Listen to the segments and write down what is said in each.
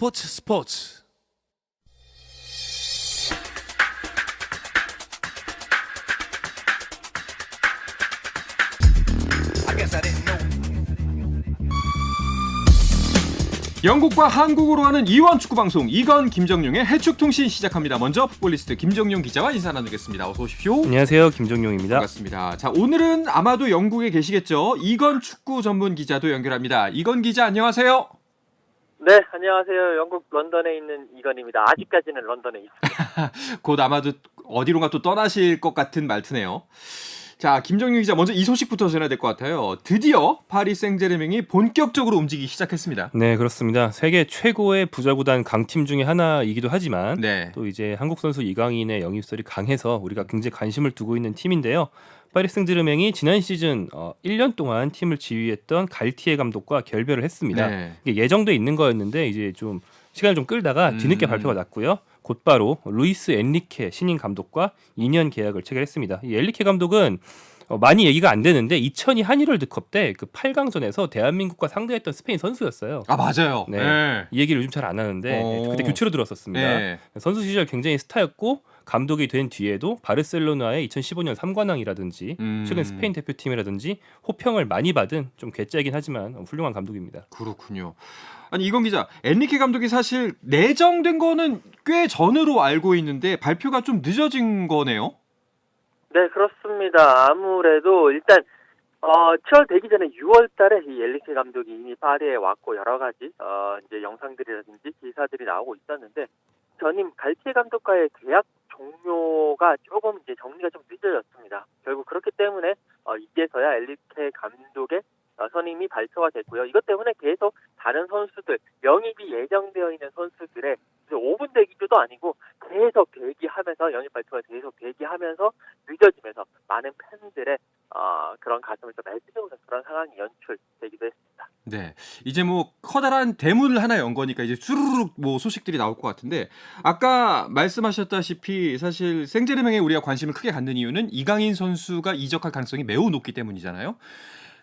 스포츠. 영국과 한국으로 하는 이원 축구 방송 이건 김정용의 해축통신 시작합니다. 먼저 풋볼리스트 김정용 기자와 인사 나누겠습니다. 어서 오십시오. 안녕하세요, 김정용입니다. 반갑습니다. 자, 오늘은 아마도 영국에 계시겠죠. 이건 축구 전문 기자도 연결합니다. 이건 기자 안녕하세요. 네, 안녕하세요. 영국 런던에 있는 이건입니다. 아직까지는 런던에 있습니다. 곧 아마도 어디론가 또 떠나실 것 같은 말투네요. 자, 김정용 기자 먼저 이 소식부터 전해야 될 것 같아요. 드디어 파리 생제르맹이 본격적으로 움직이기 시작했습니다. 네, 그렇습니다. 세계 최고의 부자구단 강팀 중에 하나이기도 하지만 네. 또 이제 한국 선수 이강인의 영입설이 강해서 우리가 굉장히 관심을 두고 있는 팀인데요. 파리 생제르맹이 지난 시즌 1년 동안 팀을 지휘했던 갈티에 감독과 결별을 했습니다. 네. 이게 예정돼 있는 거였는데 이제 좀 시간을 좀 끌다가 뒤늦게 발표가 났고요. 곧바로 루이스 엔리케 신인 감독과 2년 계약을 체결했습니다. 이 엔리케 감독은 많이 얘기가 안 되는데 2002 한일월드컵 때 그 8강전에서 대한민국과 상대했던 스페인 선수였어요. 아, 맞아요. 네. 네. 이 얘기를 요즘 잘 안 하는데 그때 교체로 들었었습니다. 네. 선수 시절 굉장히 스타였고 감독이 된 뒤에도 바르셀로나의 2015년 3관왕이라든지 최근 스페인 대표팀이라든지 호평을 많이 받은 좀 괴짜이긴 하지만 훌륭한 감독입니다. 그렇군요. 아니 이건 기자, 엔리케 감독이 사실 내정된 거는 꽤 전으로 알고 있는데 발표가 좀 늦어진 거네요. 네, 그렇습니다. 아무래도 일단 7월 되기 전에 6월 달에 이 엘리케 감독이 이미 파리에 왔고 여러 가지 이제 영상들이라든지 기사들이 나오고 있었는데 전임 갈티에 감독과의 계약 종료가 조금 이제 정리가 좀 늦어졌습니다. 결국 그렇기 때문에 이제서야 엘리케 감독의 선임이 발표가 됐고요. 이것 때문에 계속 다른 선수들, 영입이 예정되어 있는 선수들의 5분 대기조도 아니고 계속 대기하면서 영입 발표가 계속 대기하면서 늦어지면서 많은 팬들의 그런 가슴을 좀 애쓰는 그런 상황이 연출되기도 했습니다. 네, 이제 뭐 커다란 대문을 하나 연 거니까 이제 주르륵 뭐 소식들이 나올 것 같은데 아까 말씀하셨다시피 사실 생제르맹에 우리가 관심을 크게 갖는 이유는 이강인 선수가 이적할 가능성이 매우 높기 때문이잖아요.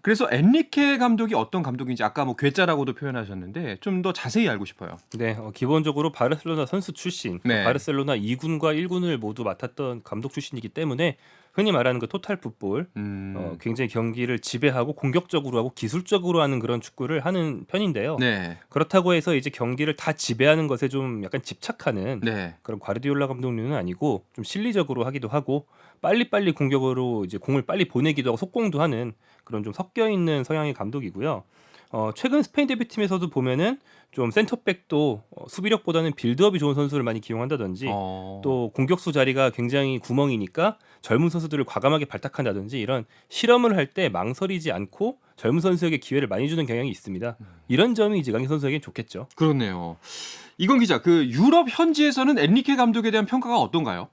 그래서 엔리케 감독이 어떤 감독인지 아까 뭐 괴짜라고도 표현하셨는데 좀 더 자세히 알고 싶어요. 네, 기본적으로 바르셀로나 선수 출신, 네. 바르셀로나 2군과 1군을 모두 맡았던 감독 출신이기 때문에 흔히 말하는 그 토탈 풋볼, 굉장히 경기를 지배하고 공격적으로 하고 기술적으로 하는 그런 축구를 하는 편인데요. 네. 그렇다고 해서 이제 경기를 다 지배하는 것에 좀 약간 집착하는 네. 그런 과르디올라 감독류는 아니고 좀 실리적으로 하기도 하고 빨리빨리 공격으로 이제 공을 빨리 보내기도 하고 속공도 하는 그런 좀 섞여 있는 성향의 감독이고요. 최근 스페인 대표팀에서도 보면은 좀 센터백도 수비력보다는 빌드업이 좋은 선수를 많이 기용한다든지 또 공격수 자리가 굉장히 구멍이니까 젊은 선수들을 과감하게 발탁한다든지 이런 실험을 할 때 망설이지 않고 젊은 선수에게 기회를 많이 주는 경향이 있습니다. 이런 점이 이제 강인 선수에겐 좋겠죠. 그렇네요. 이건 기자, 그 유럽 현지에서는 엔리케 감독에 대한 평가가 어떤가요?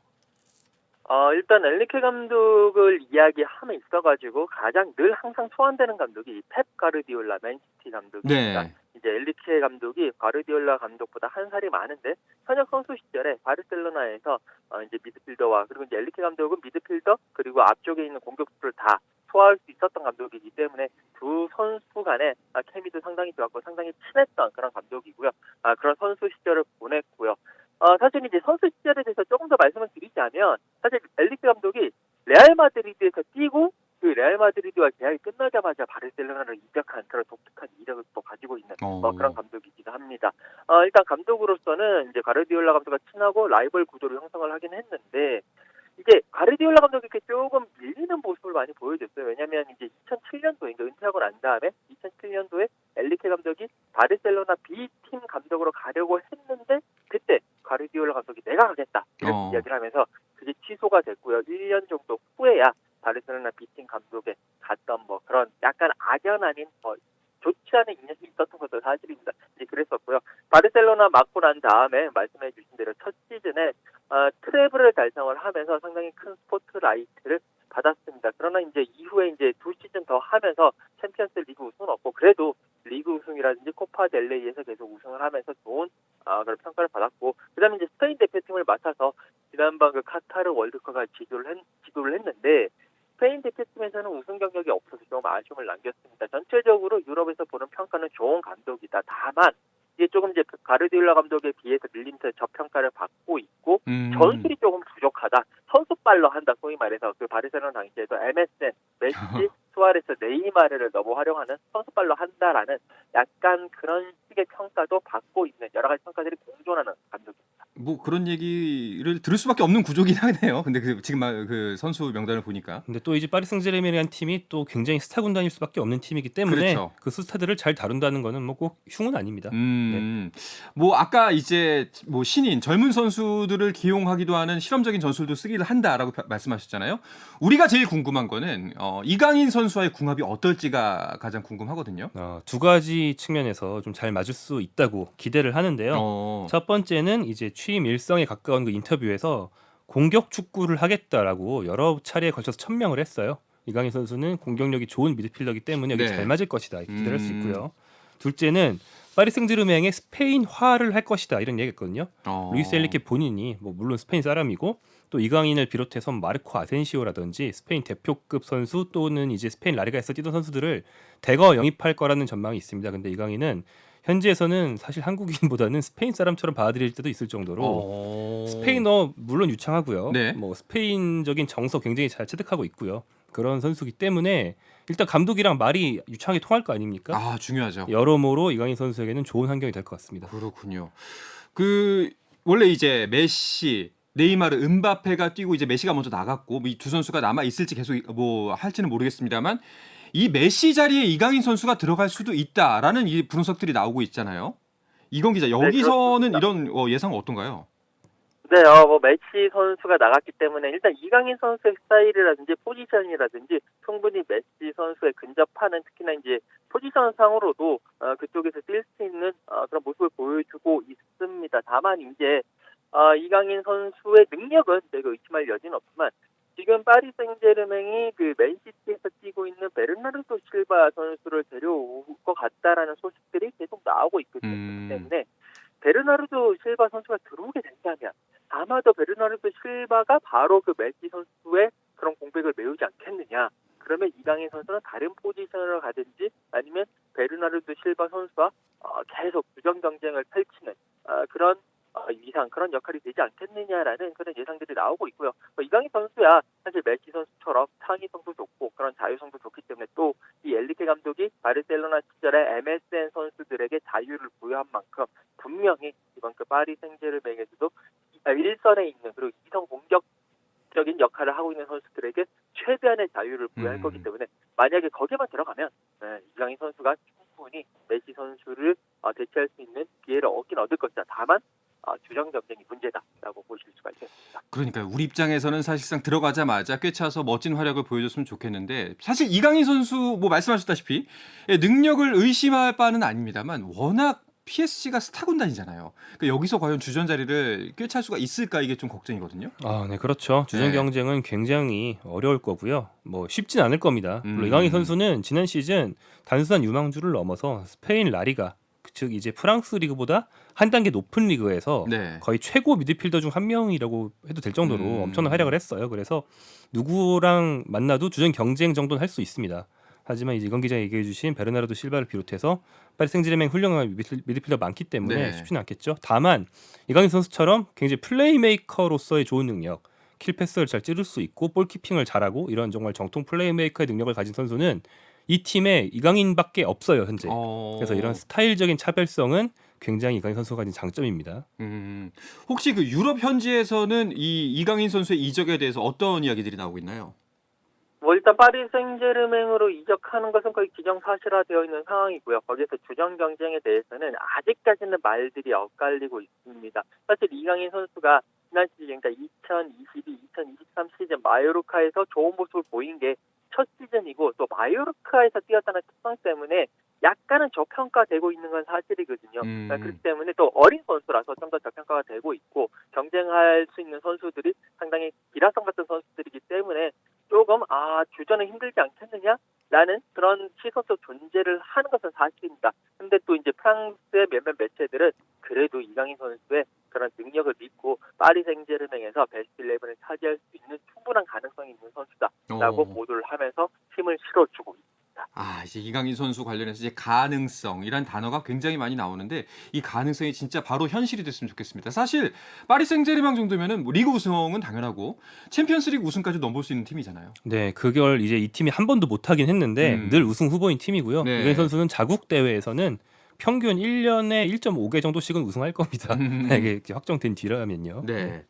일단 엘리케 감독을 이야기함에 있어가지고 가장 늘 항상 소환되는 감독이 펩 가르디올라 맨시티 감독입니다. 네. 이제 엘리케 감독이 가르디올라 감독보다 한 살이 많은데 현역 선수 시절에 바르셀로나에서 이제 미드필더와 그리고 이제 엘리케 감독은 미드필더 그리고 앞쪽에 있는 공격수를 다 소화할 수 있었던 감독이기 때문에 두 선수 간의 케미도 상당히 좋았고 상당히 친했던 그런 감독이고요. 그런 선수 시절을 보냈고요. 사실 이제 선수 시절에 대해서 조금 더 말씀을 드리자면 사실 엘리케 감독이 레알 마드리드에서 뛰고 그 레알 마드리드와 계약이 끝나자마자 바르셀로나를 이적한 그런 독특한 이력을 또 가지고 있는 그런 감독이기도 합니다. 일단 감독으로서는 이제 가르디올라 감독과 친하고 라이벌 구도를 형성을 하긴 했는데 이제 가르디올라 감독이 이렇게 조금 밀리는 모습을 많이 보여줬어요. 왜냐하면 이제 2007년도에 은퇴하고 난 다음에 2007년도에 엘리케 감독이 바르셀로나 B팀 감독으로 가려고 했는데 그때 가르디올라 감독이 내가 가겠다 이렇게 이야기를 하면서 그게 취소가 됐고요. 1년 정도 후에야 바르셀로나 B팀 감독에 갔던 뭐 그런 약간 악연 아닌 좋지 않은 인연이 있었던 것도 사실입니다. 이제 그랬었고요. 바르셀로나 맡고 난 다음에 말씀해 주신 대로 첫 시즌에 트래블을 달성을 하면서 상당히 큰 스포트라이트를 받았습니다. 그러나 이제 이후에 이제 두 시즌 더 하면서 챔피언스 리그 우승은 없고 그래도 리그 우승이라든지 코파 델레이에서 계속 우승을 하면서 좋은 그런 평가를 받았고 그다음에 이제 스페인 대표팀을 맡아서 지난번 그 카타르 월드컵을 지도를 했는데 스페인 대표팀에서는 우승 경력이 없어서 좀 아쉬움을 남겼습니다. 전체적으로 유럽에서 보는 평가는 좋은 감독이다. 다만 이게 조금 이제 가르디올라 감독에 비해서 밀림터 저평가를 받고 있고 전술이 조금 부족하다. 선수발로 한다. 소위 말해서 그 바르셀로나 당시에도 MSN, 메시, 수아레스, 네이마르를 너무 활용하는 선수발로 한다라는 약간 그런 식의 평가도 받고 있는 여러 가지 평가들이 공존하는 감독입니다. 뭐 그런 얘기를 들을 수밖에 없는 구조긴 하네요. 근데 지금 그 선수 명단을 보니까. 근데 또 이제 파리 생제르맹이라는 팀이 또 굉장히 스타 군단일 수밖에 없는 팀이기 때문에 그렇죠. 그 스타들을 잘 다룬다는 거는 뭐 꼭 흉은 아닙니다. 뭐 아까 이제 뭐 신인 젊은 선수들을 기용하기도 하는 실험적인 전술도 쓰기를 한다라고 말씀하셨잖아요. 우리가 제일 궁금한 거는 이강인 선수와의 궁합이 어떨지가 가장 궁금하거든요. 두 가지 측면에서 좀 잘 맞을 수 있다고 기대를 하는데요. 첫 번째는 이제 취임 일성에 가까운 그 인터뷰에서 공격 축구를 하겠다라고 여러 차례에 걸쳐서 천명을 했어요. 이강인 선수는 공격력이 좋은 미드필더이기 때문에 여기 네. 잘 맞을 것이다 기대를 할 수 있고요. 둘째는 파리 생제르맹의 스페인화를 할 것이다 이런 얘기했거든요. 루이스 엔리케 본인이 뭐 물론 스페인 사람이고 또 이강인을 비롯해서 마르코 아센시오라든지 스페인 대표급 선수 또는 이제 스페인 라리가에서 뛰던 선수들을 대거 영입할 거라는 전망이 있습니다. 근데 이강인은 현지에서는 사실 한국인보다는 스페인 사람처럼 받아들일 때도 있을 정도로 스페인어 물론 유창하고요. 네. 뭐 스페인적인 정서 굉장히 잘 체득하고 있고요. 그런 선수기 때문에 일단 감독이랑 말이 유창하게 통할 거 아닙니까? 아, 중요하죠. 여러모로 이강인 선수에게는 좋은 환경이 될 것 같습니다. 그렇군요. 그 원래 이제 메시, 네이마르, 음바페가 뛰고 이제 메시가 먼저 나갔고 이 두 선수가 남아 있을지 계속 뭐 할지는 모르겠습니다만 이 메시 자리에 이강인 선수가 들어갈 수도 있다라는 이 분석들이 나오고 있잖아요. 이건 기자, 여기서는 그렇습니다. 이런 예상은 어떤가요? 네, 뭐 메시 선수가 나갔기 때문에 일단 이강인 선수의 스타일이라든지 포지션이라든지 충분히 메시 선수에 근접하는 특히나 이제 포지션상으로도 그쪽에서 뛸 수 있는 그런 모습을 보여주고 있습니다. 다만 이제 이강인 선수의 능력은 저희가 의심할 여지는 없지만 지금 파리 생제르맹이 그 맨시티에서 뛰고 있는 베르나르도 실바 선수를 데려올 것 같다라는 소식들이 계속 나오고 있거든요. 그렇기 때문에 베르나르도 실바 선수가 들어오게 된다면 아마도 베르나르도 실바가 바로 그 메시 선수의 그런 공백을 메우지 않겠느냐. 그러면 이강인 선수는 다른 포지션을 가든지 아니면 베르나르도 실바 선수와 계속 주전 경쟁을 펼치는 그런 위상 그런 역할이 되지 않겠느냐라는 그런 예상들이 나오고 있고요. 이강인 선수야 사실 메시 선수처럼 창의성도 좋고 그런 자유성도 좋기 때문에 또 이 엔리케 감독이 바르셀로나 시절에 MSN 선수들에게 자유를 부여한 만큼 분명히 이번 그 파리 생제르맹에서도 일선에 있는 그리고 이성 공격적인 역할을 하고 있는 선수들에게 최대한의 자유를 부여할 거기 때문에 만약에 거기에만 들어가면 이강인 선수가 충분히 메시 선수를 대체할 수 있는 기회를 얻긴 얻을 것이다. 다만 주전 경쟁이 문제다라고 보실 수가 있겠습니다. 그러니까요. 우리 입장에서는 사실상 들어가자마자 꿰차서 멋진 활약을 보여줬으면 좋겠는데 사실 이강인 선수 뭐 말씀하셨다시피 능력을 의심할 바는 아닙니다만 워낙 PSG가 스타 군단이잖아요. 그러니까 여기서 과연 주전 자리를 꿰찰 수가 있을까 이게 좀 걱정이거든요. 네, 그렇죠. 주전 네. 경쟁은 굉장히 어려울 거고요. 뭐 쉽진 않을 겁니다. 물론 이강인 선수는 지난 시즌 단순한 유망주를 넘어서 스페인 라리가 즉 이제 프랑스 리그보다 한 단계 높은 리그에서 네. 거의 최고 미드필더 중 한 명이라고 해도 될 정도로 엄청난 활약을 했어요. 그래서 누구랑 만나도 주전 경쟁 정도는 할 수 있습니다. 하지만 이제 이건 기자 얘기해 주신 베르나르도 실바를 비롯해서 파리 생제르맹 훌륭한 미드필더 많기 때문에 네. 쉽지는 않겠죠. 다만 이강인 선수처럼 굉장히 플레이메이커로서의 좋은 능력, 킬패스를 잘 찌를 수 있고 볼키핑을 잘하고 이런 정말 정통 플레이메이커의 능력을 가진 선수는 이 팀에 이강인밖에 없어요 현재. 그래서 이런 스타일적인 차별성은 굉장히 이강인 선수가 가진 장점입니다. 혹시 그 유럽 현지에서는 이 이강인 선수의 이적에 대해서 어떤 이야기들이 나오고 있나요? 뭐 일단 파리 생제르맹으로 이적하는 것은 거의 기정사실화되어 있는 상황이고요. 거기에서 주전 경쟁에 대해서는 아직까지는 말들이 엇갈리고 있습니다. 사실 이강인 선수가 지난 시즌 그러니까 2022-2023 시즌 마요르카에서 좋은 모습을 보인 게 첫 시즌이고 또 마요르카에서 뛰었다는 특성 때문에 약간은 저평가되고 있는 건 사실이거든요. 그렇기 때문에 또 어린 선수라서 좀 더 저평가가 되고 있고 경쟁할 수 있는 선수들이 상당히 기라성 같은 선수들이기 때문에 조금 주전은 힘들지 않겠느냐라는 그런 시선도 존재를 하는 것은 사실입니다. 근데 또 이제 프랑스의 몇몇 매체들은 그래도 이강인 선수의 그런 능력을 믿고 파리 생제르맹에서 베스트 11을 차지할 수 있는 충분한 가능성이 있는 선수다라고 보도를 하면서 힘을 실어주고 있습니다. 이제 이강인 선수 관련해서 이제 가능성이란 단어가 굉장히 많이 나오는데 이 가능성이 진짜 바로 현실이 됐으면 좋겠습니다. 사실 파리 생제르맹 정도면은 뭐 리그 우승은 당연하고 챔피언스리그 우승까지 넘볼 수 있는 팀이잖아요. 네, 그걸 이제 이 팀이 한 번도 못 하긴 했는데 늘 우승 후보인 팀이고요. 네. 이강인 선수는 자국 대회에서는 평균 1년에 1.5개 정도씩은 우승할 겁니다. 이게 확정된 뒤라면요. 네.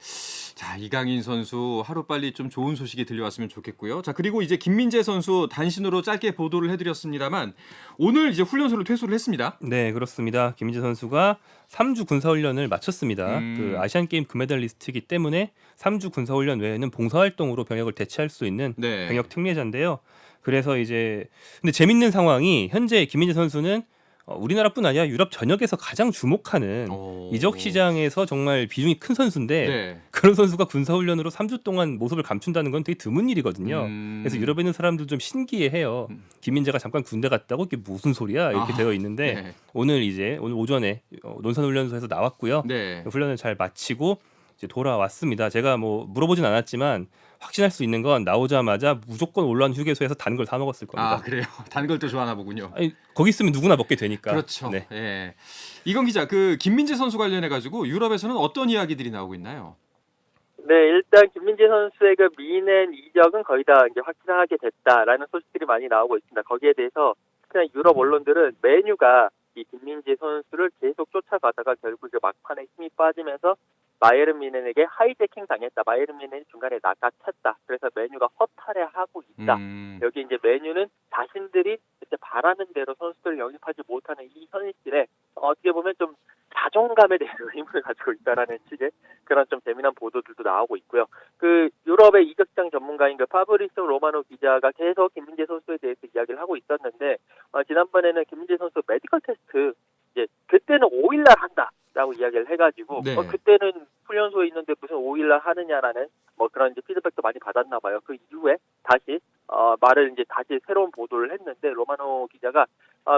자, 이강인 선수 하루빨리 좀 좋은 소식이 들려왔으면 좋겠고요. 자, 그리고 이제 김민재 선수 단신으로 짧게 보도를 해드렸습니다만 오늘 이제 훈련소를 퇴소를 했습니다. 네, 그렇습니다. 김민재 선수가 3주 군사훈련을 마쳤습니다. 그 아시안게임 금메달리스트이기 때문에 3주 군사훈련 외에는 봉사활동으로 병역을 대체할 수 있는 네. 병역 특례자인데요. 그래서 이제 근데 재밌는 상황이 현재 김민재 선수는 우리나라뿐 아니라 유럽 전역에서 가장 주목하는 이적 시장에서 정말 비중이 큰 선수인데 네. 그런 선수가 군사훈련으로 3주 동안 모습을 감춘다는 건 되게 드문 일이거든요. 그래서 유럽에 있는 사람들 좀 신기해해요. 김민재가 잠깐 군대 갔다고 이게 무슨 소리야 이렇게 되어 있는데 네. 오늘 오전에 논산훈련소에서 나왔고요. 네. 훈련을 잘 마치고 이제 돌아왔습니다. 제가 뭐 물어보진 않았지만 확신할 수 있는 건 나오자마자 무조건 올라온 휴게소에서 단 걸 사 먹었을 겁니다. 아, 그래요. 단 걸 또 좋아하나 보군요. 아니, 거기 있으면 누구나 먹게 되니까. 그렇죠. 네. 예. 이건 기자, 그 김민재 선수 관련해 가지고 유럽에서는 어떤 이야기들이 나오고 있나요? 네, 일단 김민재 선수의 그 미넨 이적은 거의 다 이제 확실하게 됐다라는 소식들이 많이 나오고 있습니다. 거기에 대해서 그냥 유럽 언론들은 메뉴가 이 김민재 선수를 계속 쫓아가다가 결국 이제 막판에 힘이 빠지면서 바이에른 뮌헨에게 하이제킹 당했다. 바이에른 뮌헨이 중간에 낚아챘다. 그래서 메뉴가 허탈해하고 있다. 여기 이제 메뉴는 자신들이 이제 바라는 대로 선수들을 영입하지 못하는 이 현실에 어떻게 보면 좀 자존감에 대한 의문을 가지고 있다라는 식의 그런 좀 재미난 보도들도 나오고 있고요. 그 유럽의 이적장 전문가인 그 파브리스 로마노 기자가 계속 김민재 선수에 대해서 이야기를 하고 있었는데 지난번에는 김민재 선수 메디컬 테스트 이제 그때는 5일날 한다라고 이야기를 해가지고 네. 그때는 훈련소에 있는데 무슨 5일날 하느냐라는 뭐 그런 이제 피드백도 많이 받았나 봐요. 그 이후에 다시 말을 이제 다시 새로운 보도를 했는데 로마노 기자가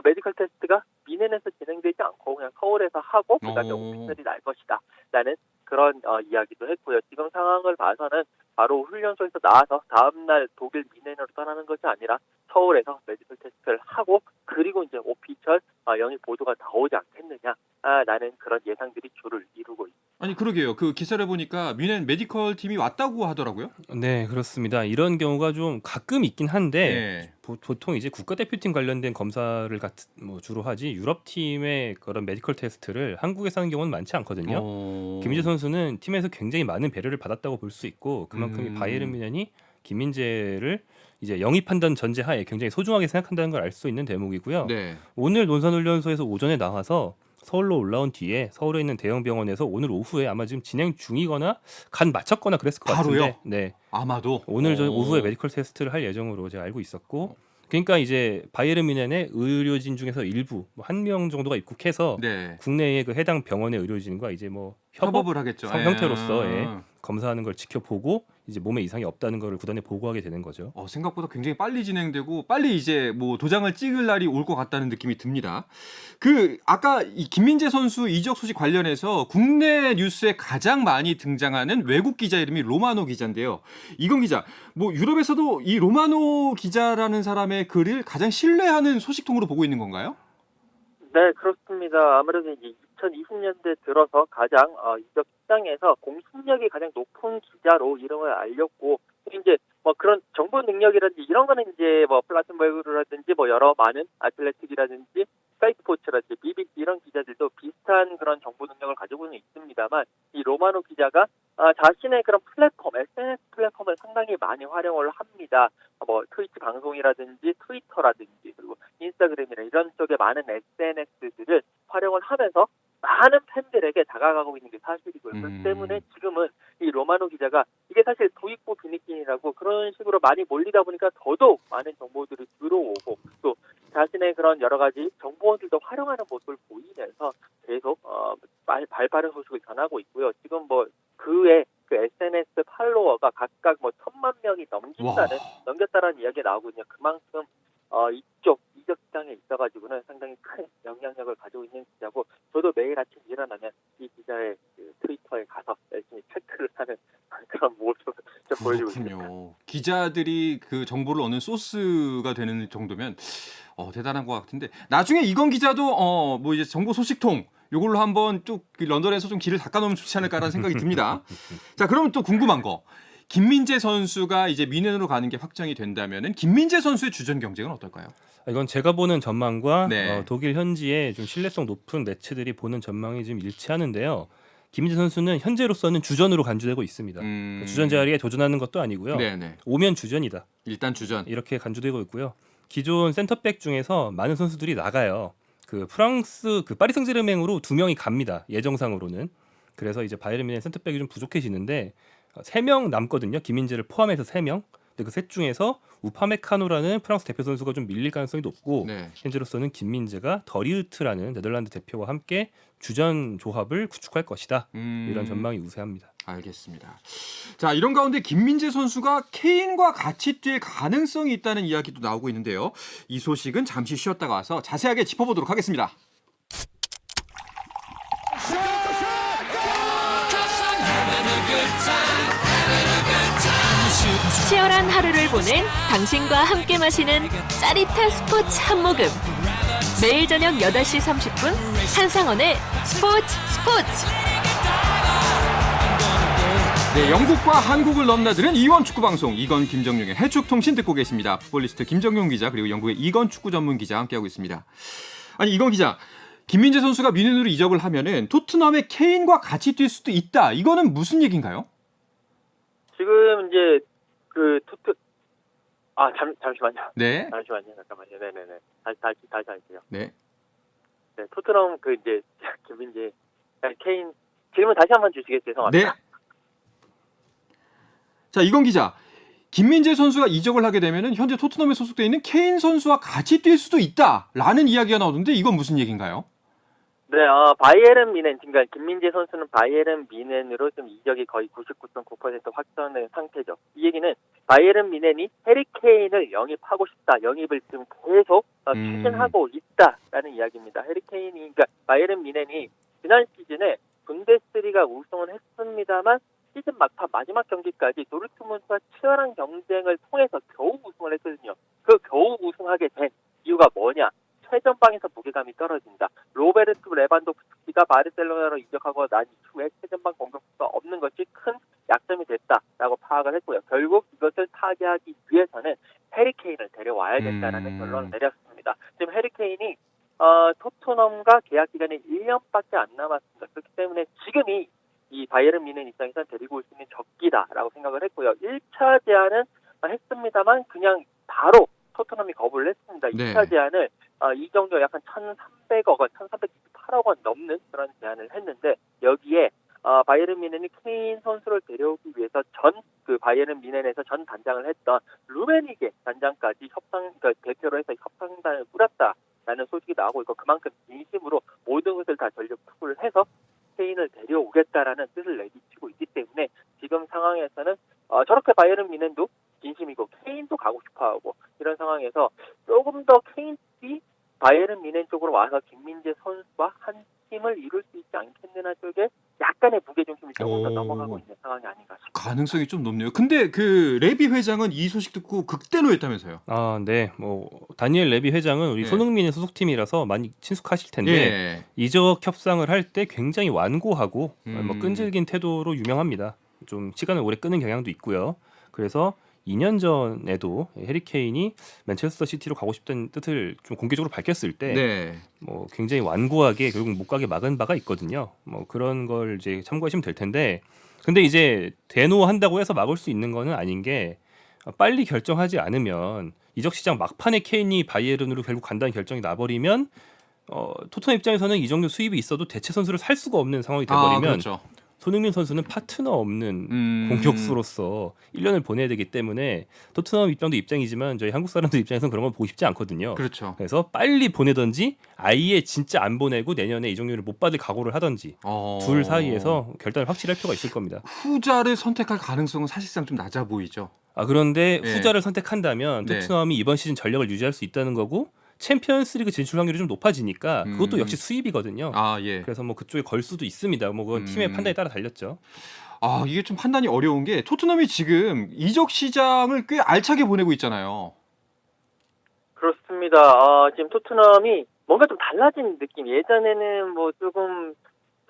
메디컬 테스트가 미넨에서 진행되지 않고 그냥 서울에서 하고 그다음에 오피셜이 날 것이다라는 그런 이야기도 했고요. 지금 상황을 봐서는 바로 훈련소에서 나와서 다음날 독일 미넨으로 떠나는 것이 아니라 서울에서 메디컬 테스트를 하고 그리고 이제 오피셜 영입 보도가 나오지 않겠느냐라는 그런 예상들이 주를 이루고 있습니다. 아니 그러게요. 그 기사를 보니까 뮌헨 메디컬 팀이 왔다고 하더라고요. 네, 그렇습니다. 이런 경우가 좀 가끔 있긴 한데 네. 보통 이제 국가대표팀 관련된 검사를 뭐 주로 하지 유럽 팀의 그런 메디컬 테스트를 한국에서 하는 경우는 많지 않거든요. 김민재 선수는 팀에서 굉장히 많은 배려를 받았다고 볼 수 있고 그만큼 이 바이에른 뮌헨이 김민재를 이제 영입한다는 전제하에 굉장히 소중하게 생각한다는 걸 알 수 있는 대목이고요. 네. 오늘 논산훈련소에서 오전에 나와서 서울로 올라온 뒤에 서울에 있는 대형 병원에서 오늘 오후에 아마 지금 진행 중이거나 간 마쳤거나 그랬을 것 바로요? 같은데 네. 아마도 오늘 오후에 메디컬 테스트를 할 예정으로 제가 알고 있었고 그러니까 이제 바이에른 뮌헨의 의료진 중에서 일부 한 명 정도가 입국해서 네. 국내의 그 해당 병원의 의료진과 이제 뭐 협업을 하겠죠. 형태로서 검사하는 걸 지켜보고 이제 몸에 이상이 없다는 걸 구단에 보고하게 되는 거죠. 생각보다 굉장히 빨리 진행되고 빨리 이제 뭐 도장을 찍을 날이 올 것 같다는 느낌이 듭니다. 그 아까 이 김민재 선수 이적 소식 관련해서 국내 뉴스에 가장 많이 등장하는 외국 기자 이름이 로마노 기자인데요. 이건 기자, 뭐 유럽에서도 이 로마노 기자라는 사람의 글을 가장 신뢰하는 소식통으로 보고 있는 건가요? 네, 그렇습니다. 아무래도 이제 2020년대 들어서 가장 이적 시장에서 공신력이 가장 높은 기자로 이름을 알렸고 이제 뭐 그런 정보 능력이라든지 이런 거는 이제 뭐 플라텐버그라든지 뭐 여러 많은 아틀레틱이라든지 스카이스포츠라든지 BBC 이런 기자들도 비슷한 그런 정보 능력을 가지고는 있습니다만 이 로마노 기자가 자신의 그런 플랫폼, SNS 플랫폼을 상당히 많이 활용을 합니다. 뭐 트위치 방송이라든지 트위터라든지 그리고 인스타그램이나 이런 쪽에 많은 SNS들을 활용을 하면서 많은 팬들에게 다가가고 있는 게 사실이고요. 그렇기 때문에 지금은 이 로마노 기자가 이게 사실 도입부 비니낀이라고 그런 식으로 많이 몰리다 보니까 더더욱 많은 정보들이 들어오고 또 자신의 그런 여러 가지 정보원들도 활용하는 모습을 보이면서 계속 발빠른 소식을 전하고 있고요. 지금 뭐 그의 그 SNS 팔로워가 각각 뭐 1,000만 명이 넘겼다라는 이야기가 나오거든요. 그만큼 이쪽 이적 시장에 있어가지고는 상당히 큰 영향력을 가지고 있는 기자고 저도 매일 아침 일어나면 이 기자의 그 트위터에 가서 열심히 체크를 하는 그런 모습을 좀 보여주고 있습니다. 그렇군요. 기자들이 그 정보를 얻는 소스가 되는 정도면 대단한 것 같은데 나중에 이건 기자도 뭐 이제 정보 소식통 요걸로 한번 쭉 그 런던에서 좀 길을 닦아놓으면 좋지 않을까라는 생각이 듭니다. 자, 그럼 또 궁금한 거. 김민재 선수가 이제 미넨으로 가는 게 확정이 된다면은 김민재 선수의 주전 경쟁은 어떨까요? 이건 제가 보는 전망과 네. 독일 현지의 좀 신뢰성 높은 매체들이 보는 전망이 좀 일치하는데요. 김민재 선수는 현재로서는 주전으로 간주되고 있습니다. 주전 자리에 도전하는 것도 아니고요. 네네. 오면 주전이다. 일단 주전. 이렇게 간주되고 있고요. 기존 센터백 중에서 많은 선수들이 나가요. 그 프랑스 그 파리 생제르맹으로 2명이 갑니다. 예정상으로는. 그래서 이제 바이에른 뮌헨 센터백이 좀 부족해지는데 3명 남거든요. 김민재를 포함해서 3명. 근데 그 셋 중에서 우파메카노라는 프랑스 대표 선수가 좀 밀릴 가능성이 높고 네. 현재로서는 김민재가 더리우트라는 네덜란드 대표와 함께 주전 조합을 구축할 것이다. 이런 전망이 우세합니다. 알겠습니다. 자, 이런 가운데 김민재 선수가 케인과 같이 뛸 가능성이 있다는 이야기도 나오고 있는데요. 이 소식은 잠시 쉬었다가 와서 자세하게 짚어보도록 하겠습니다. 치열한 하루를 보낸 당신과 함께 마시는 짜릿한 스포츠 한 모금. 매일 저녁 8시 30분 한상원의 스포츠. 네, 영국과 한국을 넘나드는 이원 축구 방송 이건 김정용의 해축통신 듣고 계십니다. 풋볼리스트 김정용 기자 그리고 영국의 이건 축구 전문 기자 함께하고 있습니다. 아니 이건 기자, 김민재 선수가 뮌헨으로 이적을 하면은 토트넘의 케인과 같이 뛸 수도 있다. 이거는 무슨 얘기인가요? 지금 이제 잠시만요. 네. 잠깐만요. 네네네. 다시 할게요. 네. 네, 토트넘 이제 김민재, 케인 질문 다시 한번 주시겠어요? 죄송합니다. 네. 자, 이건 기자. 김민재 선수가 이적을 하게 되면은 현재 토트넘에 소속돼 있는 케인 선수와 같이 뛸 수도 있다라는 이야기가 나오는데 이건 무슨 얘기인가요? 네, 바이에른 뮌헨, 그러니까 김민재 선수는 바이에른 뮌헨으로 좀 이적이 거의 99.9% 확정된 상태죠. 이 얘기는 바이에른 뮌헨이 해리 케인을 영입하고 싶다, 영입을 지금 계속 추진하고 있다라는 이야기입니다. 해리 케인이, 그러니까 바이에른 뮌헨이 지난 시즌에 분데스리가 우승은 했습니다만 시즌 막판 마지막 경기까지 도르트문트와 치열한 경쟁을 통해서 겨우 우승을 했거든요. 그 겨우 우승하게 된 이유가 뭐냐? 최전방에서 무게감이 떨어진다. 로베르트 레반도프스키가 바르셀로나로 이적하고 난 이후에 최전방 공격수가 없는 것이 큰 약점이 됐다라고 파악을 했고요. 결국 이것을 타개하기 위해서는 해리 케인을 데려와야겠다라는 결론을 내렸습니다. 지금 해리 케인이 토트넘과 계약 기간이 1년밖에 안 남았습니다. 그렇기 때문에 지금이 이 바이에른 뮌헨 입장에서는 데리고 올 수 있는 적기다라고 생각을 했고요. 1차 제안은 했습니다만 그냥 바로 토트넘이 거부를 했습니다. 2차 제안을 이정도 약간 1,300억 원, 1,328억 원 넘는 그런 제안을 했는데 여기에 바이에른 뮌헨이 케인 선수를 데려오기 위해서 바이에른 뮌헨에서 전 단장을 했던 루메니게 단장까지 대표로 해서 협상단을 꾸렸다라는 소식이 나오고 있고 그만큼 진심으로 모든 것을 다 전력 투구를 해서 케인을 데려오겠다라는 뜻을 내비치고 있기 때문에 지금 상황에서는 저렇게 바이에른 뮌헨도 진심이고 케인도 가고 싶어하고 이런 상황에서 조금 더 케인이 바이에른 뮌헨 쪽으로 와서 김민재 선수와 한 팀을 이룰 수 있지 않겠느냐 쪽에 약간의 무게중심이 조금 더 넘어가고 있는 상황이 아닌가 싶습니다. 가능성이 좀 높네요. 근데 그 레비 회장은 이 소식 듣고 극대노했다면서요? 네. 다니엘 레비 회장은 우리 손흥민의 소속팀이라서 많이 친숙하실 텐데 이적 협상을 할 때 굉장히 완고하고 끈질긴 태도로 유명합니다. 좀 시간을 오래 끄는 경향도 있고요. 그래서 2년 전에도 해리 케인이 맨체스터 시티로 가고 싶다는 뜻을 좀 공개적으로 밝혔을 때 굉장히 완고하게 결국 못 가게 막은 바가 있거든요. 그런 걸 이제 참고하시면 될 텐데 근데 이제 대노한다고 해서 막을 수 있는 거는 아닌 게 빨리 결정하지 않으면 이적 시장 막판에 케인이 바이에른으로 결국 간다는 결정이 나버리면 토트넘 입장에서는 이 정도 수입이 있어도 대체 선수를 살 수가 없는 상황이 돼버리면 그렇죠. 손흥민 선수는 파트너 없는 공격수로서 1년을 보내야 되기 때문에 토트넘 입장도 입장이지만 저희 한국 사람들 입장에서는 그런 걸 보고 싶지 않거든요. 그렇죠. 그래서 빨리 보내든지 아예 진짜 안 보내고 내년에 이적료를 못 받을 각오를 하든지 둘 사이에서 결단을 확실히 할 필요가 있을 겁니다. 후자를 선택할 가능성은 사실상 좀 낮아 보이죠. 그런데 후자를 선택한다면 토트넘이 이번 시즌 전력을 유지할 수 있다는 거고 챔피언스리그 진출 확률이 좀 높아지니까 그것도 역시 수입이거든요. 그래서 그쪽에 걸 수도 있습니다. 그건 팀의 판단에 따라 달렸죠. 이게 좀 판단이 어려운 게 토트넘이 지금 이적 시장을 꽤 알차게 보내고 있잖아요. 그렇습니다. 지금 토트넘이 뭔가 좀 달라진 느낌. 예전에는 뭐 조금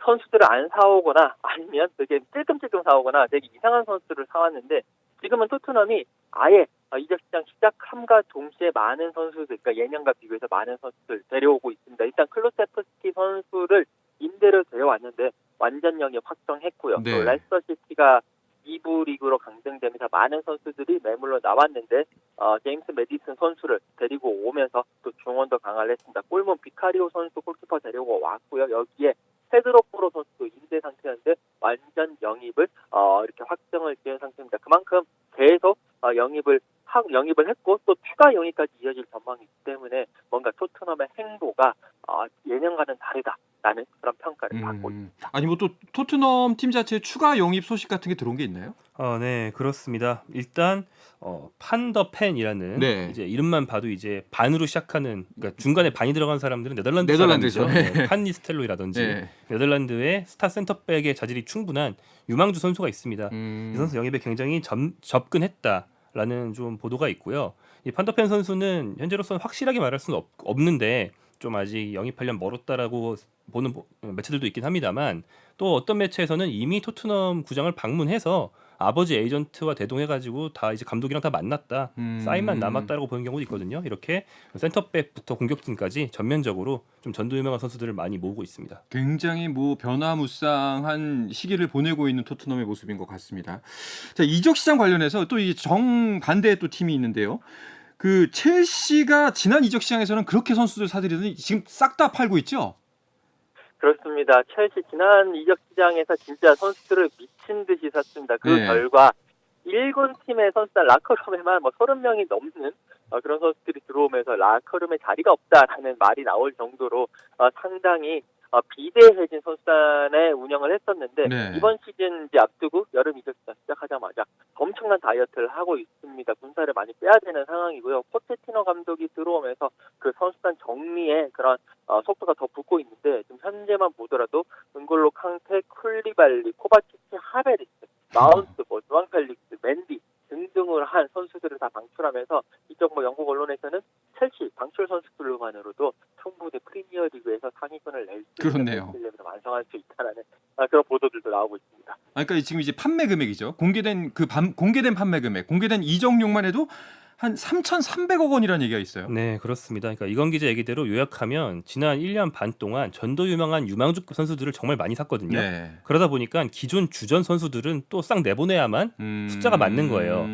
선수들을 안 사오거나 아니면 되게 찔끔찔끔 사오거나 되게 이상한 선수를 사왔는데 지금은 토트넘이 아예 이적 시장 시작함과 동시에 많은 선수들, 그러니까 예년과 비교해서 많은 선수들 데려오고 있습니다. 일단 클루세프스키 선수를 임대로 데려왔는데 완전 영입 확정했고요. 네. 또 레스터시티가 2부 리그로 강등되면서 많은 선수들이 매물로 나왔는데 제임스 메디슨 선수를 데리고 오면서 또 중원도 강화를 했습니다. 골문 비카리오 선수 골키퍼 데리고 왔고요. 여기에 페드로 포로 선수도 임대 상태였는데 완전 영입을 이렇게 확정을 지은 상태입니다. 그만큼 계속 영입을 했고 또 추가 영입까지 이어질 전망이기 때문에 뭔가 토트넘의 행보가 예년과는 다르다라는 그런 평가를 받고 있습니다. 아니 뭐 또 토트넘 팀 자체에 추가 영입 소식 같은 게 들어온 게 있나요? 네, 그렇습니다. 일단 판더펜이라는 네. 이제 이름만 봐도 이제 반으로 시작하는, 그러니까 중간에 반이 들어간 사람들은 네덜란드 네덜란드죠. 사람이죠. 네. 판 니스텔로이라든지 네. 네덜란드의 스타 센터백의 자질이 충분한 유망주 선수가 있습니다. 이 선수 영입에 굉장히 접근했다라는 좀 보도가 있고요. 이 판더펜 선수는 현재로서는 확실하게 말할 수는 없는데 좀 아직 영입하려면 멀었다라고 보는 매체들도 있긴 합니다만, 또 어떤 매체에서는 이미 토트넘 구장을 방문해서 아버지 에이전트와 대동해가지고 다 이제 감독이랑 다 만났다, 사인만 남았다라고 보는 경우도 있거든요. 이렇게 센터백부터 공격진까지 전면적으로 좀 전도 유명한 선수들을 많이 모으고 있습니다. 굉장히 뭐 변화무쌍한 시기를 보내고 있는 토트넘의 모습인 것 같습니다. 자, 이적 시장 관련해서 또 이 정반대의 또 팀이 있는데요. 그 첼시가 지난 이적 시장에서는 그렇게 선수들 사들이더니 지금 싹 다 팔고 있죠? 그렇습니다. 첼시 지난 이적 시장에서 진짜 선수들을 미친 듯이 샀습니다. 그 네. 결과 1군 팀의 선수단 라커룸에만 30명이 넘는 그런 선수들이 들어오면서 라커룸에 자리가 없다라는 말이 나올 정도로 상당히 비대해진 선수단의 운영을 했었는데 네. 이번 시즌 이제 앞두고 여름 이적 시장 시작하자마자 엄청난 다이어트를 하고 있습니다. 군사를 많이 빼야 되는 상황이고요. 포체티노 감독이 들어오면서 그 선수단 정리에 그런 속도가 더 붙고 있는데 지금 현재만 보더라도 은골로 캉테, 쿨리발리, 코바치치, 하베리스, 마운트, 조안 펠릭스, 맨디 등등을 한 선수들을 다 방출하면서 이쪽 영국 언론에서는 첼시 방출 선수들로만으로도 충분히 프리미어리그에서 상위권을 낼 수 있는 그렇네요. 실력을 완성할 수 있다는 그런 보도들도 나오고 있습니다. 그러니까 지금 이제 판매 금액이죠. 공개된 판매 금액, 공개된 이적료만 해도 한 3,300억 원이라는 얘기가 있어요. 네, 그렇습니다. 그러니까 이건 기자 얘기대로 요약하면 지난 1년 반 동안 전도 유명한 유망주급 선수들을 정말 많이 샀거든요. 네. 그러다 보니까 기존 주전 선수들은 또 싹 내보내야만 숫자가 맞는 거예요.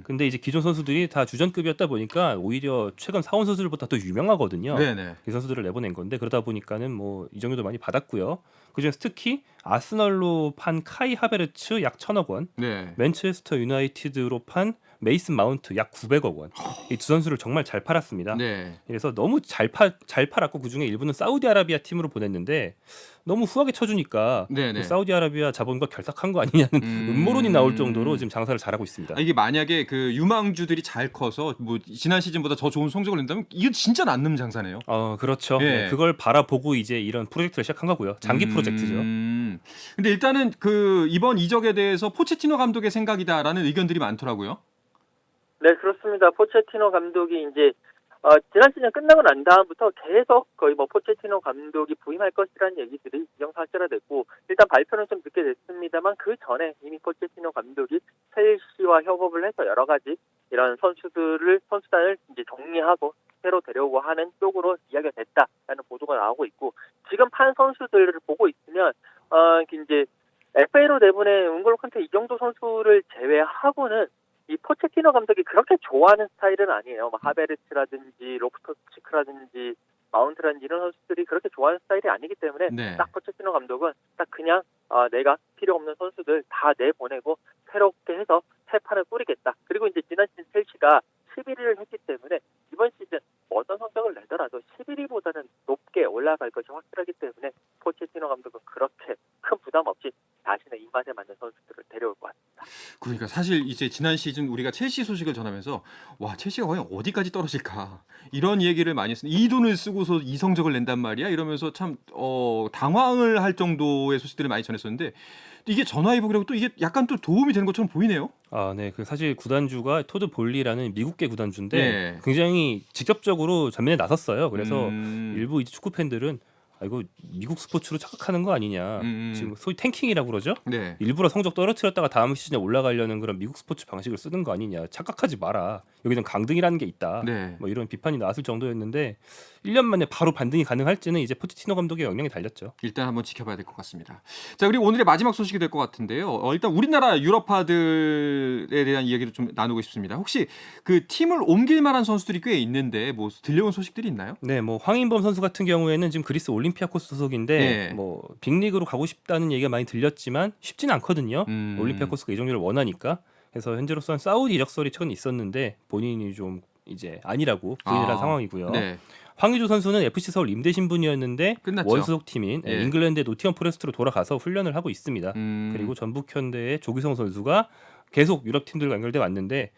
근데 이제 기존 선수들이 다 주전급이었다 보니까 오히려 최근 사온 선수들보다 더 유명하거든요. 네네. 이 선수들을 내보낸 건데, 그러다 보니까는 뭐 이정도도 많이 받았고요. 그중에서 특히 아스널로 판 카이 하베르츠 약 1,000억 원, 네. 맨체스터 유나이티드로 판 메이슨 마운트 약 900억 원. 이 두 선수를 정말 잘 팔았습니다. 네. 그래서 너무 잘 팔았고, 그중에 일부는 사우디아라비아 팀으로 보냈는데 너무 후하게 쳐주니까 네네. 그 사우디아라비아 자본과 결탁한 거 아니냐는 음모론이 나올 정도로 지금 장사를 잘하고 있습니다. 이게 만약에 그 유망주들이 잘 커서 뭐 지난 시즌보다 더 좋은 성적을 낸다면 이건 진짜 남는 장사네요. 그렇죠. 예. 네, 그걸 바라보고 이제 이런 프로젝트를 시작한 거고요. 장기 프로젝트죠. 근데 일단은 그 이번 이적에 대해서 포체티노 감독의 생각이다라는 의견들이 많더라고요. 네, 그렇습니다. 포체티노 감독이 이제 지난 시즌 끝나고 난 다음부터 계속 거의 포체티노 감독이 부임할 것이라는 얘기들이 기정사실화됐고, 일단 발표는 좀 늦게 됐습니다만 그 전에 이미 포체티노 감독이 첼시와 협업을 해서 여러 가지 이런 선수단을 이제 정리하고 새로 데려오고 하는 쪽으로 이야기가 됐다라는 보도가 나오고 있고, 지금 판 선수들을 보고 있으면 이제 FA로 내보낸 은골로 칸테 이 정도 선수를 제외하고는 이 포체티노 감독이 그렇게 좋아하는 스타일은 아니에요. 하베르츠라든지 로프터치크라든지 마운트라든지 이런 선수들이 그렇게 좋아하는 스타일이 아니기 때문에 네. 딱 포체티노 감독은 딱 그냥 내가 필요 없는 선수들 다 내보내고 새롭게 해서 새 판을 꾸리겠다. 그리고 이제 지난 시즌 첼시가 11위를 했기 때문에 이번 시즌 어떤 성적을 내더라도 11위보다는 높게 올라갈 것이 확실하기 때문에 포체티노 감독은 그렇게 큰 부담 없이 자신의 입맛에 맞는 선수들을 데려올 것 같습니다. 그러니까 사실 이제 지난 시즌 우리가 첼시 소식을 전하면서 와 첼시가 과연 어디까지 떨어질까 이런 얘기를 많이 했어요. 이 돈을 쓰고서 이 성적을 낸단 말이야 이러면서 참 당황을 할 정도의 소식들을 많이 전했었는데 이게 전화위복이라고 또 이게 약간 또 도움이 되는 것처럼 보이네요. 아, 네. 그 사실 구단주가 토드 볼리라는 미국계 구단주인데 네. 굉장히 직접적으로 전면에 나섰어요. 그래서 음. 일부 이제 축구 팬들은 아, 이거 미국 스포츠로 착각하는 거 아니냐. 지금 소위 탱킹이라고 그러죠. 네. 일부러 성적 떨어뜨렸다가 다음 시즌에 올라가려는 그런 미국 스포츠 방식을 쓰는 거 아니냐. 착각하지 마라. 여기는 강등이라는 게 있다. 네. 뭐 이런 비판이 나왔을 정도였는데 1년 만에 바로 반등이 가능할지는 이제 포체티노 감독의 역량이 달렸죠. 일단 한번 지켜봐야 될 것 같습니다. 자, 그리고 오늘의 마지막 소식이 될 것 같은데요. 일단 우리나라 유럽파들에 대한 이야기를 좀 나누고 싶습니다. 혹시 그 팀을 옮길 만한 선수들이 꽤 있는데 뭐 들려온 소식들이 있나요? 네, 뭐 황인범 선수 같은 경우에는 지금 그리스 올림피아코스 소속인데 네. 뭐 빅리그로 가고 싶다는 얘기가 많이 들렸지만 쉽지는 않거든요. 올림피아코스가 이적료를 원하니까. 그래서 현재로서는 사우디 이적설이 최근 있었는데 본인이 좀 이제 아니라고 부인을 한 상황이고요. 네. 황의조 선수는 FC 서울 임대 신분이었는데 끝났죠. 원소속 팀인 예. 잉글랜드의 노티엄 포레스트로 돌아가서 훈련을 하고 있습니다. 그리고 전북현대의 조기성 선수가 계속 유럽 팀들과 연결돼 왔는데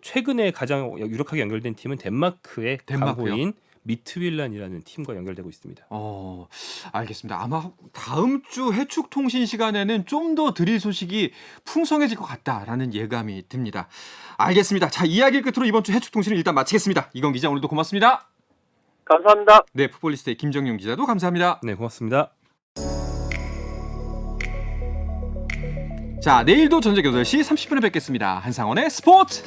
최근에 가장 유력하게 연결된 팀은 덴마크의 덴마크요? 강호인 미트윌란이라는 팀과 연결되고 있습니다. 알겠습니다. 아마 다음 주 해축 통신 시간에는 좀 더 드릴 소식이 풍성해질 것 같다라는 예감이 듭니다. 알겠습니다. 자, 이야기 끝으로 이번 주 해축 통신을 일단 마치겠습니다. 이건 기자 오늘도 고맙습니다. 감사합니다. 네, 풋볼리스트의 김정용 기자도 감사합니다. 네, 고맙습니다. 자, 내일도 저녁 8시 30분에 뵙겠습니다. 한상원의 스포츠!